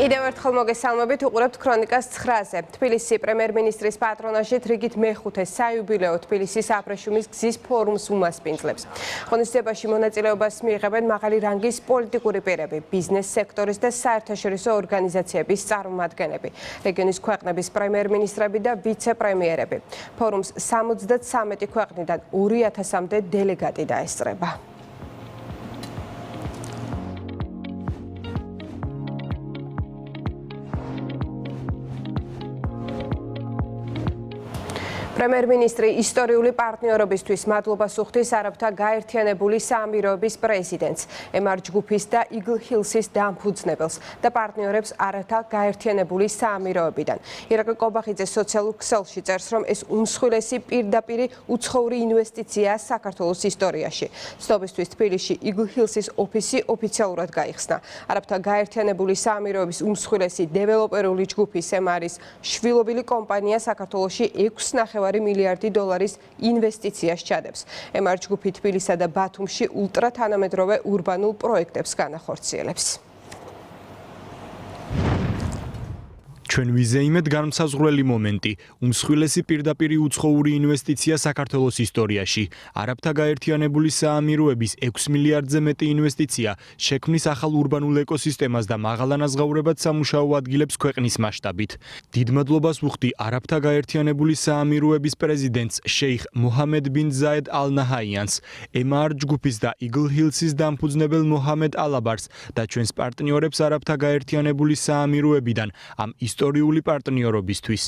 კიდევ ერთხელ მოგესალმებით, უყურებთ ქრონიკას 9-ზე. თბილისის პრემიერ-მინისტრის პატრონაჟით რიგით მეხუთე საიუბილეო თბილისის აბრეშუმის გზის ფორუმს უმასპინძლებს. ღონისძიებაში მონაწილეობას მიიღებენ მაღალი რანგის პოლიტიკური პირები, ბიზნეს სექტორის და საერთაშორისო ორგანიზაციების წარმომადგენლები, რეგიონის ქვეყნების პრემიერ-მინისტრები და ვიცე-პრემიერები. ფორუმს 73 ქვეყნიდან 2000-მდე დელეგატი დაესწრება. პრემიერ-მინისტრი ისტორიული პარტნიორობისთვის მადლობას უხდის არაბთა გაერთიანებული საამიროების პრეზიდენტს, ემარ ჯგუფის და იგლ ჰილსის დამფუძნებელს და პარტნიორებს არაბთა გაერთიანებული საამიროებიდან. ირაკლი კობახიძე სოციალურ ქსელში წერს, რომ ეს უმსხვილესი პირდაპირი უცხოური ინვესტიციაა საქართველოს ისტორიაში. ცნობისთვის თბილისში იგლ ჰილსის ოფისი ოფიციალურად გაიხსნა. არაბთა გაერთიანებული საამიროების უმსხვილესი დეველოპერული ჯგუფის ემარის შვილობილი კომპანია საქართველოში 6,5 მილიარდი დოლარის ინვესტიციას ჩადებს. ემარ ჯგუფი თბილისსა და ბათუმში ულტრათანამედროვე ურბანულ პროექტებს განახორციელებს. ჩვენ ვიზეიმეთ განმსაზღვრელი მომენტი, უმსხვილესი პირდაპირი უცხოური ინვესტიცია საქართველოს ისტორიაში. არაბთა გაერთიანებული საამიროების 6 მილიარდზე მეტი ინვესტიცია შექმნის ახალ ურბანულ ეკოსისტემას და მაღალანაზღაურებად სამუშაო ადგილებს ქვეყნის მასშტაბით. დიდ მადლობას ვუხდი არაბთა გაერთიანებული საამიროების პრეზიდენტს შეიხ მოჰამედ ბინ ზაედ ალ ნაჰაიანს, ემარ ჯგუფის და იგლ ჰილსის დამფუძნებელ მოჰამედ ალაბარს და ჩვენს პარტნიორებს არაბთა გაერთიანებული საამიროებიდან ამ ისტორიული პარტნიორობისთვის.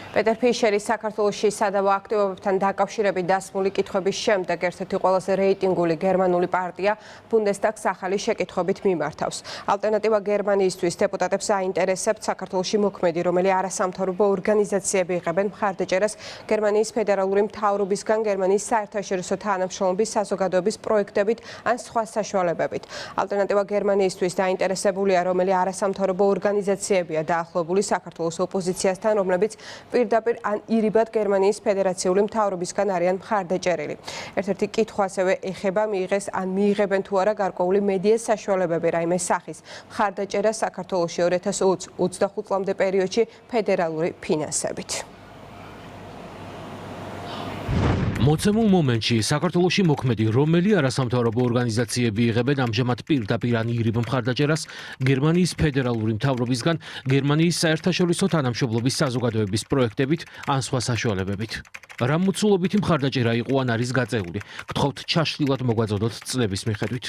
პეტერ ფიშერის საქართველოში სადავო აქტივობებთან დაკავშირებით დასმული კითხვების შემდეგ ერთ-ერთი ყველაზე რეიტინგული გერმანული პარტია ბუნდესტაგს ახალი შეკითხვებით მიმართავს. ალტერნატივა გერმანიისთვის დეპუტატებს აინტერესებთ საქართველოში მოქმედი, რომელი არასამთავრობო ორგანიზაციები იღებენ მხარდაჭერას გერმანიის ფედერალური მთავრობისგან გერმანიის საერთაშორისო თანამშრომლობის საზოგადოების პროექტებით ან სხვა საშუალებებით. ალტერნატივა გერმანიისთვის დაინტერესებულია, რომელი არასამთავრობო ორგანიზაციებია დაახლოებული საქართველოს ოპოზიციასთან, რომლებიც პირდაპირ ან ირიბად გერმანიის ფედერაციული მთავრობისგან არიან მხარდაჭერილი. ერთ-ერთი კითხვა ასევე ეხება მიიღეს ან მიიღებენ თუ არა გარკვეული მედია საშუალებები რაიმე სახის მხარდაჭერა საქართველოში 2020-25 წლამდე პერიოდში ფედერალური ფინანსებით. მოცემულ მომენტში საქართველოში მოქმედი რომელი არასამთავრობო ორგანიზაციები იღებენ ამჟამად პირდაპირ ან ირიბ მხარდაჭერას გერმანიის ფედერალური მთავრობისგან გერმანიის საერთაშორისო თანამშრომლობის საზოგადოების პროექტებით ან სხვა საშუალებებით. რა მოცულობითი მხარდაჭერა იყო ან არის გაწეული, გთხოვთ ჩაშლილად მოგვაწოდოთ წლების მიხედვით.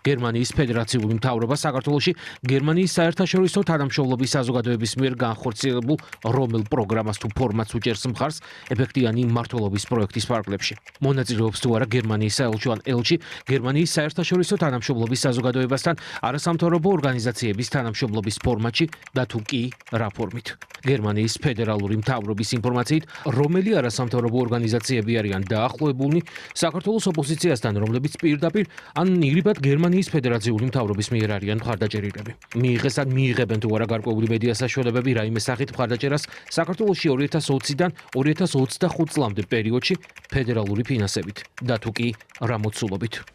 გერმანიის ფედერაციული მთავრობა საქართველოში გერმანიის საერთაშორისო თანამშრომლობის საზოგადოების მიერ განხორციელებულ რომელ პროგრამას თუ ფორმატს უჭერს მხარს ეფექტიანი მმართველობის პროექტის ფარგლებში. მონაწილეობს თუ არა გერმანიის საელჩო ან ელჩი გერმანიის საერთაშორისო თანამშრომლობის საზოგადოებასთან არასამთავრობო ორგანიზაციების თანამშრომლობის ფორმატში და თუ კი რა ფორმით. გერმანიის ფედერალური მთავრობის ინფორმაციით, რომელი არასამთავრობო ორგანიზაციები არიან დაახლოებულნი საქართველოს ოპოზიციასთან, რომლებიც პირდაპირ ან ირიბად გერმანიის ფედერაციული მთავრობის მიერ არიან მხარდაჭერილები. მიიღეს ან მიიღებენ თუ არა გარკვეული მედია საშუალებები რაიმე სახით მხარდაჭერას საქართველოში 2020-დან 2025 წლამდე პერიოდში ფედერალური ფინანსებით და თუ კი რა მოცულობით.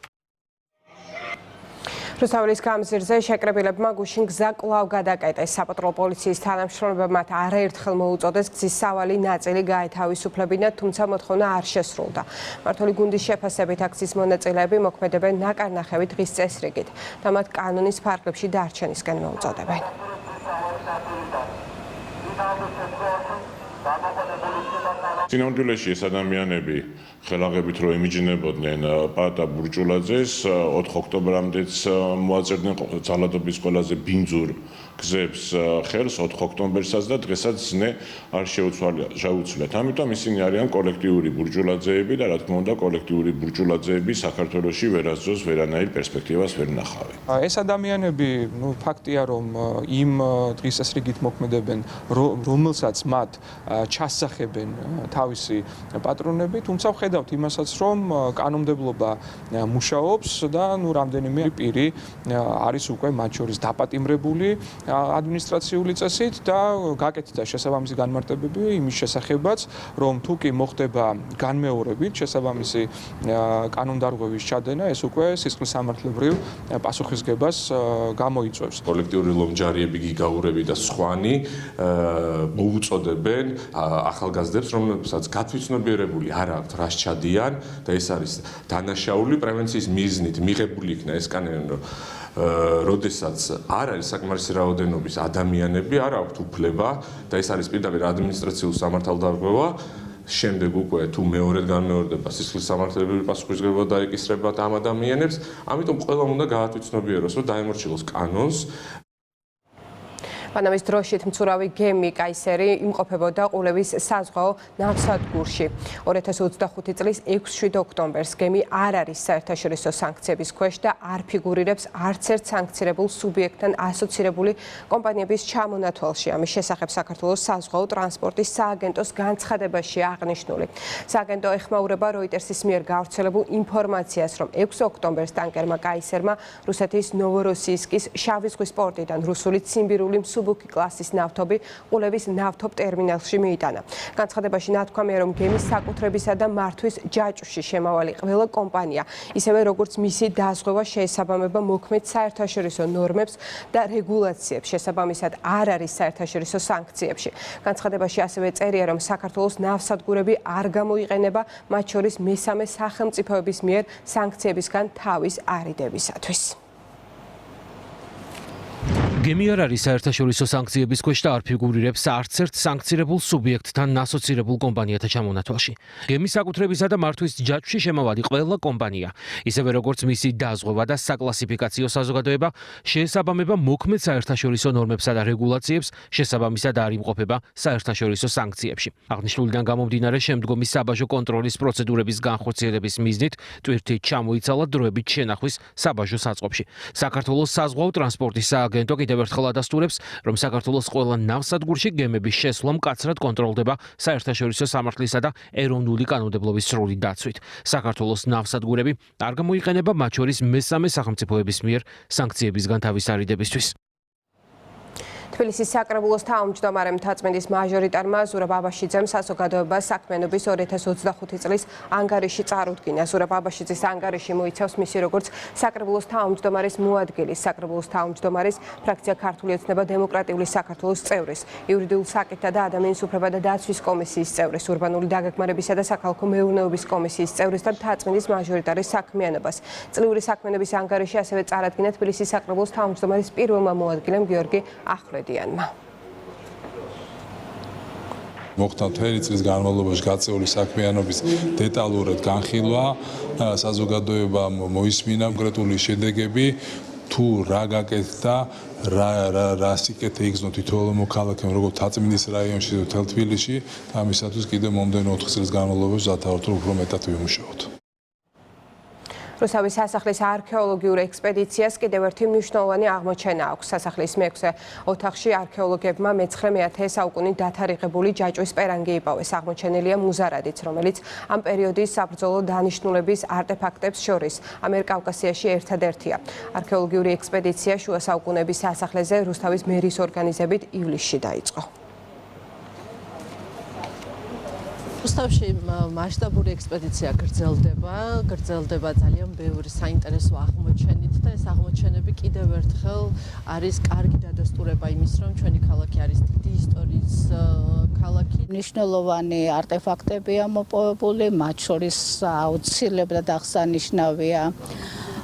რუსთაველის გამზირზე შეკრებილებმა გუშინ გზა კვლავ გადაკეტეს. საპატრულო პოლიციის თანამშრომლებმა მათ არაერთხელ მოუწოდეს გზის სავალი ნაწილი გაეთავისუფლებინათ, თუმცა მოთხოვნა არ შესრულდა. მმართველი გუნდის შეფასებით აქციის მონაწილეები მოქმედებენ ნაკარნახევი დღის წესრიგით და მათ კანონის ფარგლებში დარჩენისკენ მოუწოდებენ. წინამძღოლში ეს ადამიანები ხელაღებით რო ემიჯნებოდნენ პატა ბურჯულაძეს 4 ოქტომბრამდეც მოაწერდნენ ძალადობის ყველაზე ბინძურ გზებს ხელს 4 ოქტომბერსაც და დღესაც ზნე არ შეუცვლიათ. ამიტომ ისინი არიან კოლექტიური ბურჯულაძეები და რა თქმა უნდა კოლექტიური ბურჯულაძეები საქართველოში ვერასდროს ვერანაირ პერსპექტივას ვერ ნახავენ. ეს ადამიანები, ფაქტია რომ იმ დღის წესრიგით მოქმედებენ, რომელსაც მათ ჩასახებენ თავისი პატრონები, თუმცა ვხედავთ იმასაც, რომ კანონმდებლობა მუშაობს და რამდენიმე პირი არის უკვე მათ შორის დაპატიმრებული ადმინისტრაციული წესით და გაკეთდა შესაბამისი განმარტებები იმის შესახებაც, რომ თუ კი მოხდება განმეორებით შესაბამისი კანონდარღვევის ჩადენა, ეს უკვე სისხლისამართლებრივ პასუხისგებას გამოიწვევს. კოლექტიური ლომჯარიები, გიგაურები და სხვანი მოუწოდებენ ახალგაზრდებს, რომლებსაც გათვითცნობიერებული არ აქვთ რას ჩადიან და ეს არის დანაშაული პრევენციის მიზნით მიღებული იქნა ეს კანონი, როდესაც არ არის საკმარისი რაოდენობის ადამიანები, არ აქვთ უფლება და ეს არის პირდაპირ ადმინისტრაციულ სამართალდარღვევა. შემდეგ უკვე თუ მეორედ განმეორდება სისხლისამართლებრივი პასუხისმგებლობა დაეკისრება ამ ადამიანებს, ამიტომ ყველამ უნდა გაათვითცნობიეროს, რომ დაემორჩილოს კანონს. პანამის დროშით მცურავი გემი კაისერი იმყოფებოდა ყულევის საზღვაო ნავსადგურში. 2025 წლის 6-7 ოქტომბერს გემი არ არის საერთაშორისო სანქციების ქვეშ და არ ფიგურირებს არც ერთ სანქცირებულ სუბიექტთან ასოცირებული კომპანიების ჩამონათვალში. ამის შესახებ საქართველოს საზღვაო ტრანსპორტის სააგენტოს განცხადებაშია აღნიშნული. სააგენტო ეხმაურება როიტერსის მიერ გავრცელებულ ინფორმაციას, რომ 6 ოქტომბერს ტანკერმა კაისერმა რუსეთის ნოვოროსიისკის შავი ზღვის პორტიდან რუსული ციმბირული ბუკი კლასის ნავთობი ყულევის ნავთობ ტერმინალში მიიტანა. განცხადებაში ნათქვამია, რომ გემის საკუთრებისა და მართვის ჯაჭვში შემავალი ყველა კომპანია, ისევე როგორც მისი დაზღვევა შეესაბამება მოქმედ საერთაშორისო ნორმებს და რეგულაციებს, შესაბამისად არ არის საერთაშორისო სანქციებში. განცხადებაში ასევე წერია, რომ საქართველოს ნავსადგურები არ გამოიყენება მათ შორის მესამე სახელმწიფოების მიერ სანქციებისგან თავის არიდებისათვის. გემი არ არის საერთაშორისო სანქციების ქვეშ და არ ფიგურირებს არც ერთ სანქცირებულ სუბიექტთან ასოცირებულ კომპანიათა ჩამონათვალში. გემის საკუთრებისა და მართვის ჯაჭვში შემავალი ყველა კომპანია, ისევე როგორც მისი დაზღვევა და საკლასიფიკაციო საზოგადოება, შეესაბამება მოქმედ საერთაშორისო ნორმებსა და რეგულაციებს, შესაბამისად არ იმყოფება საერთაშორისო სანქციებში. აღნიშნულიდან გამომდინარე, შემდგომი საბაჟო კონტროლის პროცედურების განხორციელების მიზნით ტვირთით ჩამოიცალა დროებით შენახვის საბაჟო საწყობში. საქართველოს საზღვაო ტრანსპორტის სააგენტო კიდევ ერთხელ ადასტურებს, რომ საქართველოს ყველა ნავსადგურში გემების შესვლა მკაცრად კონტროლდება საერთაშორისო სამართლისა და ეროვნული კანონმდებლობის სრული დაცვით. საქართველოს ნავსადგურები არ გამოიყენება მათ შორის მესამე სახელმწიფოების მიერ სანქციებისგან თავის არიდებისთვის. თბილისის საკრებულოს თავმჯდომარე მთაწმინდის მაჟორიტარმა ზურაბ აბაშიძემ საზოგადოებას საქმიანობის 2025 წლის ანგარიში წარუდგინა. ზურაბ აბაშიძის ანგარიში მოიცავს მისი როგორც საკრებულოს თავმჯდომარის მოადგილის, საკრებულოს თავმჯდომარის ფრაქცია ქართული ოცნება დემოკრატიული საქართველოს წევრის, იურიდიულ საკითხთა და ადამიანის უფლებათა და დაცვის კომისიის წევრის, урბანული დაგეგმარებისა და საქალაქო მეურნეობის კომისიის წევრის და მთაწმინდის მაჟორიტარის საქმიანობას. წლიური საქმიანობის ანგარიში ასევე წარადგინა თბილისის საკრებულოს თავმჯდომარის პირველმა მოადგილემ გიორგი ახვლედიანმა. მოხდა მთელი წლის განმავლობაში გაწეული საქმიანობის დეტალურად განხილვა, საზოგადოებამ მოისმინა კონკრეტული შედეგები, თუ რა გაკეთდა, რა სიკეთე იგრძნო თითოეულ მოქალაქემ, როგორც მთაწმინდის რაიონში და მთელ თბილისში, ამისათვის კიდევ მომდევნო 4 წლის განმავლობაში ვზართავთ, რომ უფრო მეტად ვიმუშაოთ. რუსთავის სასახლის არქეოლოგიურ ექსპედიციას კიდევ ერთი მნიშვნელოვანი აღმოჩენა აქვს. სასახლის მე-6 ოთახში არქეოლოგებმა მე-9 საუკუნის დათარიღებული ჯაჭვის პერანგი იპოვეს. აღმოჩენილია მუზარადიც, რომელიც ამ პერიოდის საბრძოლო დანიშნულების არტეფაქტებს შორის ამიერკავკასიაში ერთადერთია. არქეოლოგიური ექსპედიცია შუა საუკუნეების სასახლეზე რუსთავის მერის ორგანიზებით ივლისში დაიწყო. რუსთავში მასშტაბური ექსპედიცია გრძელდება ძალიან ბევრი საინტერესო აღმოჩენით და ეს აღმოჩენები კიდევ ერთხელ არის კარგი დადასტურება იმის, რომ ჩვენი ქალაქი არის დიდი ისტორიის ქალაქი. მნიშვნელოვანი არტეფაქტებია მოპოვებული, მათ შორის აუცილებლად აღსანიშნავია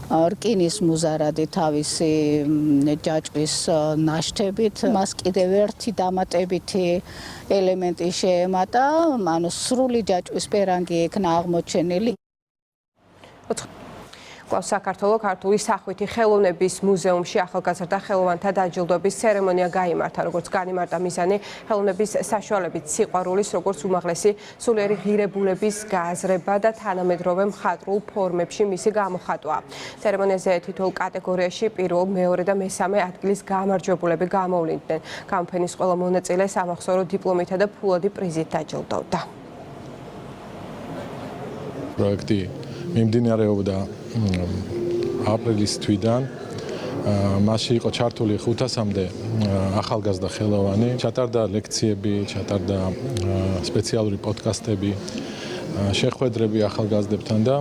რკინის მუზარადი თავისი ჯაჭვის ნაშთებით. მას კიდევ ერთი დამატებითი ელემენტი შეემატა, ანუ სრული ჯაჭვის პერანგი იქნა აღმოჩენილი. კლავს საქართველოს ქართული სახვითი ხელოვნების მუზეუმში ახალგაზრდა ხელოვანთა დაჯილდოების ცერემონია გაიმართა. როგორც განიმართა მიზანი ხელოვნების საშუალებით სიყვარულის, როგორც უმაღლესი სულიერი ღირებულების გააზრება და თანამედროვე მხატვრულ ფორმებში მისი გამოხატვა. ცერემონიაზე თითოეულ კატეგორიაში პირველ, მეორე და მესამე ადგილის გამარჯვებულები გამოვლინდნენ. გამოფენის ყველა მონაწილე სამახსოვრო დიპლომითა და ფულადი პრიზით დაჯილდოვდა. პროექტი მიმდინარეობდა აპრილის თვიდან. მასში იყო ჩართული 500-მდე ახალგაზრდა ხელოვანი. ჩატარდა ლექციები, ჩატარდა სპეციალური პოდკასტები, შეხვედრები ახალგაზრდებთან და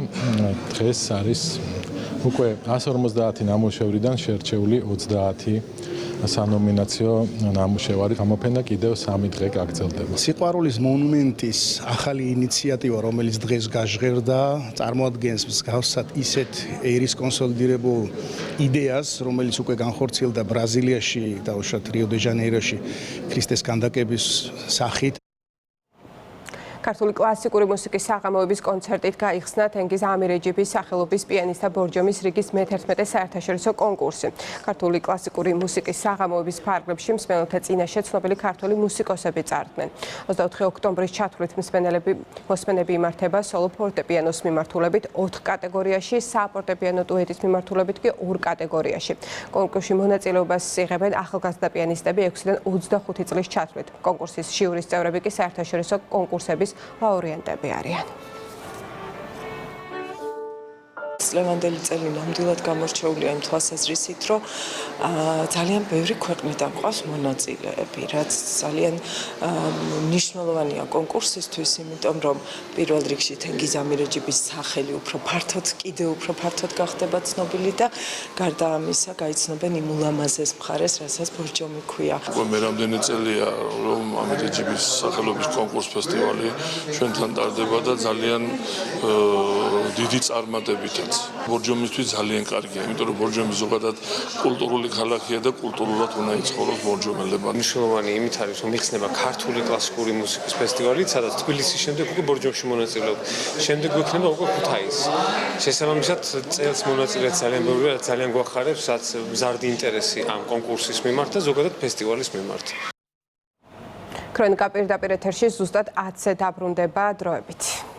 დღეს არის უკვე 150 ნამუშევრიდან შერჩეული 30 სანომინაციო ნამუშევარი. გამოფენა კიდევ 3 დღე გაგრძელდება. სიყვარულის მონუმენტის ახალი ინიციატივა, რომელიც დღეს გაჟღერდა, წარმოადგენს მსგავსად ისეთ ერის კონსოლიდირებულ იდეას, რომელიც უკვე განხორციელდა ბრაზილიაში, დაუშვათ რიო-დე-ჟანეიროში ქრისტეს ქანდაკების სახით. ქართული კლასიკური მუსიკის საღამოების კონცერტით გაიხსნა თენგიზ ამირეჯიბის სახელობის პიანისტთა ბორჯომის რიგის მე-11 საერთაშორისო კონკურსი. ქართული კლასიკური მუსიკის საღამოების ფარგლებში მსმენელთა წინაშე ცნობილი ქართული მუსიკოსები წარდგნენ. 24 ოქტომბრის ჩათვლით მოსმენები იმართება სოლო ფორტეპიანოს მიმართულებით 4 კატეგორიაში, საფორტეპიანო დუეტის მიმართულებით კი 2 კატეგორიაში. კონკურსში მონაწილეობას იღებენ ახალგაზრდა პიანისტები 6-დან 25 წლის ჩათვლით. კონკურსის ჟიურის წევრები კი საერთაშორისო კონკურსების ლაურიანტები არიან. ლევანდელი წელი ნამდვილად გამორჩეულია იმ თვალსაზრისით, რომ ძალიან ბევრი ქვეყნიდან ყავს მონაწილეები, რაც ძალიან მნიშვნელოვანია კონკურსისთვის, იმიტომ რომ პირველ რიგში თენგიზ ამირეჯიბის სახელი კიდევ უფრო ფართოდ გახდება ცნობილი და გარდა ამისა გაიცნობენ იმ ულამაზეს მხარეს, რასაც ბორჯომი ქვია. მე რამდენი წელია რომ ამირეჯიბის სახელობის კონკურს ფესტივალი ჩვენთან ტარდება და ძალიან დიდი წარმატებითაც. ბორჯომისთვის ძალიან კარგია, იმიტომ რომ ბორჯომი ზოგადად კულტურული ქალაქია და კულტურულად უნდა იცხოვროს ბორჯომელებმა. მნიშვნელოვანი იმით არის, რომ იხსნება ქართული კლასიკური მუსიკის ფესტივალი, სადაც თბილისის შემდეგ უკვე ბორჯომში მონაწილეობ. შემდეგ გვექნება უკვე ქუთაისი. შესაბამისად, წელს მონაწილეებს ძალიან ბევრი, რაც ძალიან გვახარებს, რაც მზარდი ინტერესი ამ კონკურსის მიმართ და ზოგადად ფესტივალის მიმართ. ქრონიკა პირდაპირ ეთერში ზუსტად 10-ზე დაბრუნდება დროებით.